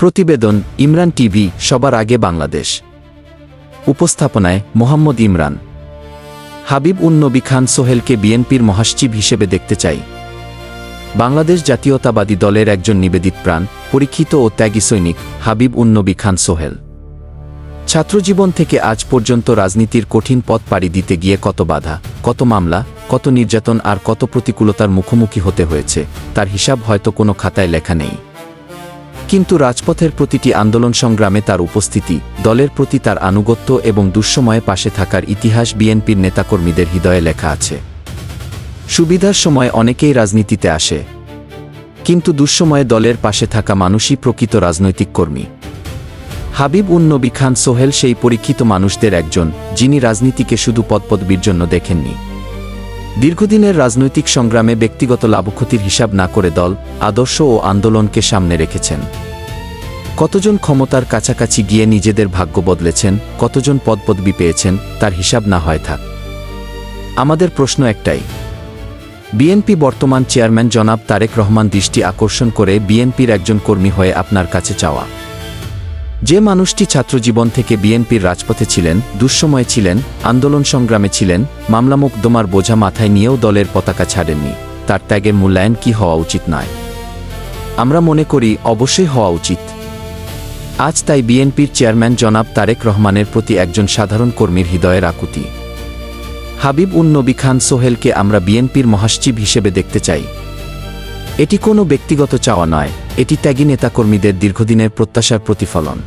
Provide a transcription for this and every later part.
প্রতিবেদন ইমরান টিভি সবার আগে বাংলাদেশ। উপস্থাপনায় মোহাম্মদ ইমরান। হাবিব নবী খান সোহেলকে বিএনপির মহাসচিব হিসেবে দেখতে চাই। বাংলাদেশ জাতীয়তাবাদী দলের একজন নিবেদিত প্রাণ, পরীক্ষিত ও ত্যাগী সৈনিক হাবিব নবী খান সোহেল। ছাত্রজীবন থেকে আজ পর্যন্ত রাজনীতির কঠিন পথ পাড়ি দিতে গিয়ে কত বাধা, কত মামলা, কত নির্যাতন আর কত প্রতিকূলতার মুখোমুখি হতে হয়েছে, তার হিসাব হয়তো কোনো খাতায় লেখা নেই। কিন্তু রাজপথের প্রতিটি আন্দোলন সংগ্রামে তার উপস্থিতি, দলের প্রতি তার আনুগত্য এবং দুঃসময়ে পাশে থাকার ইতিহাস বিএনপির নেতাকর্মীদের হৃদয়ে লেখা আছে। সুবিধার সময় অনেকেই রাজনীতিতে আসে, কিন্তু দুঃসময়ে দলের পাশে থাকা মানুষই প্রকৃত রাজনৈতিক কর্মী। হাবিব নবী খান সোহেল সেই পরীক্ষিত মানুষদের একজন, যিনি রাজনীতিকে শুধু পদপদবীর জন্য দেখেননি। দীর্ঘদিনের রাজনৈতিক সংগ্রামে ব্যক্তিগত লাভক্ষতির হিসাব না করে দল, আদর্শ ও আন্দোলনকে সামনে রেখেছেন। কতজন ক্ষমতার কাছাকাছি গিয়ে নিজেদের ভাগ্য বদলেছেন, কতজন পদপদবি পেয়েছেন, তার হিসাব না হয় থাক। আমাদের প্রশ্ন একটাই, বিএনপি বর্তমান চেয়ারম্যান জনাব তারেক রহমান দৃষ্টি আকর্ষণ করে বিএনপির একজন কর্মী হয়ে আপনার কাছে চাওয়া। যে মানুষটি ছাত্রজীবন থেকে বিএনপির রাজপথে ছিলেন, দুঃসময়ে ছিলেন, আন্দোলন সংগ্রামে ছিলেন, মামলা মোকদ্দমার বোঝা মাথায় নিয়েও দলের পতাকা ছাড়েননি, তার ত্যাগের মূল্যায়ন কি হওয়া উচিত নয়? আমরা মনে করি অবশ্যই হওয়া উচিত। আজ তাই বিএনপির চেয়ারম্যান জনাব তারেক রহমানের প্রতি একজন সাধারণ কর্মীর হৃদয়ের আকুতি। হাবিব নবী খান সোহেলকে আমরা বিএনপির মহাসচিব হিসেবে দেখতে চাই। এটি কোনো ব্যক্তিগত চাওয়া নয়, এটি ত্যাগী নেতাকর্মীদের দীর্ঘদিনের প্রত্যাশার প্রতিফলন।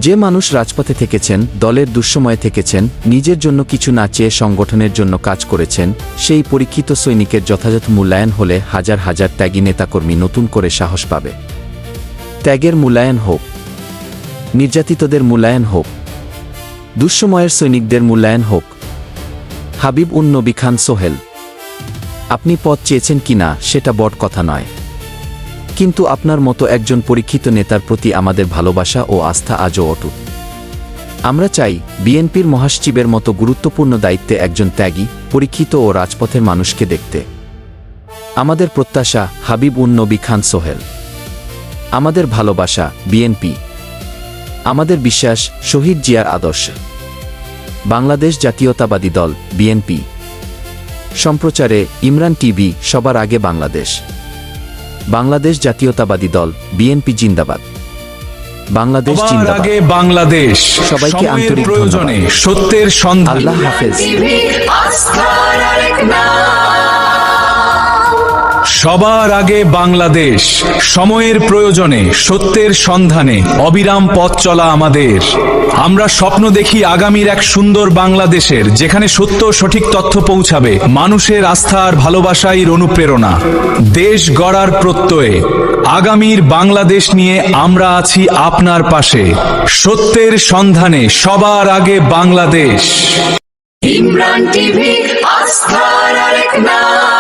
যে মানুষ রাজপথে থেকেছেন, দলের দুঃসময়ে থেকেছেন, নিজের জন্য কিছু না চেয়ে সংগঠনের জন্য কাজ করেছেন, সেই পরীক্ষিত সৈনিকের যথাযথ মূল্যায়ন হলে হাজার হাজার ত্যাগী নেতাকর্মী নতুন করে সাহস পাবে। ত্যাগের মূল্যায়ন হোক, নির্যাতিতদের মূল্যায়ন হোক, দুঃসময়ের সৈনিকদের মূল্যায়ন হোক। হাবিব নবী খান সোহেল, আপনি পদ চেয়েছেন কিনা সেটা বড় কথা নয়, কিন্তু আপনার মতো একজন পরীক্ষিত নেতার প্রতি আমাদের ভালোবাসা ও আস্থা আজও অটুট। আমরা চাই বিএনপির মহাসচিবের মতো গুরুত্বপূর্ণ দায়িত্বে একজন ত্যাগী, পরীক্ষিত ও রাজপথের মানুষকে দেখতে। আমাদের প্রত্যাশা হাবিব নবী খান সোহেল। আমাদের ভালোবাসা বিএনপি। আমাদের বিশ্বাস শহীদ জিয়ার আদর্শ। বাংলাদেশ জাতীয়তাবাদী দল বিএনপি। সম্প্রচারে ইমরান টিভি সবার আগে বাংলাদেশ। বাংলাদেশ জাতীয়তাবাদী দল বিএনপি জিন্দাবাদ। বাংলাদেশ জিন্দাবাদ। আগে বাংলাদেশ। সবাইকে আন্তরিক প্রয়োজনে সত্যের সন্ধান। আল্লাহ হাফেজ। সবার আগে বাংলাদেশ, সময়ের প্রয়োজনে সত্যের সন্ধানে অবিরাম পথ চলা আমাদের। আমরা স্বপ্ন দেখি আগামীর এক সুন্দর বাংলাদেশের, যেখানে সত্য সঠিক তথ্য পৌঁছাবে, মানুষের আস্থা আর ভালোবাসাই অনুপ্রেরণা। দেশ গড়ার প্রত্যয়ে আগামীর বাংলাদেশ নিয়ে আমরা আছি আপনার পাশে। সত্যের সন্ধানে সবার আগে বাংলাদেশ। ইমরান টিভি আস্থার আরেক নাম।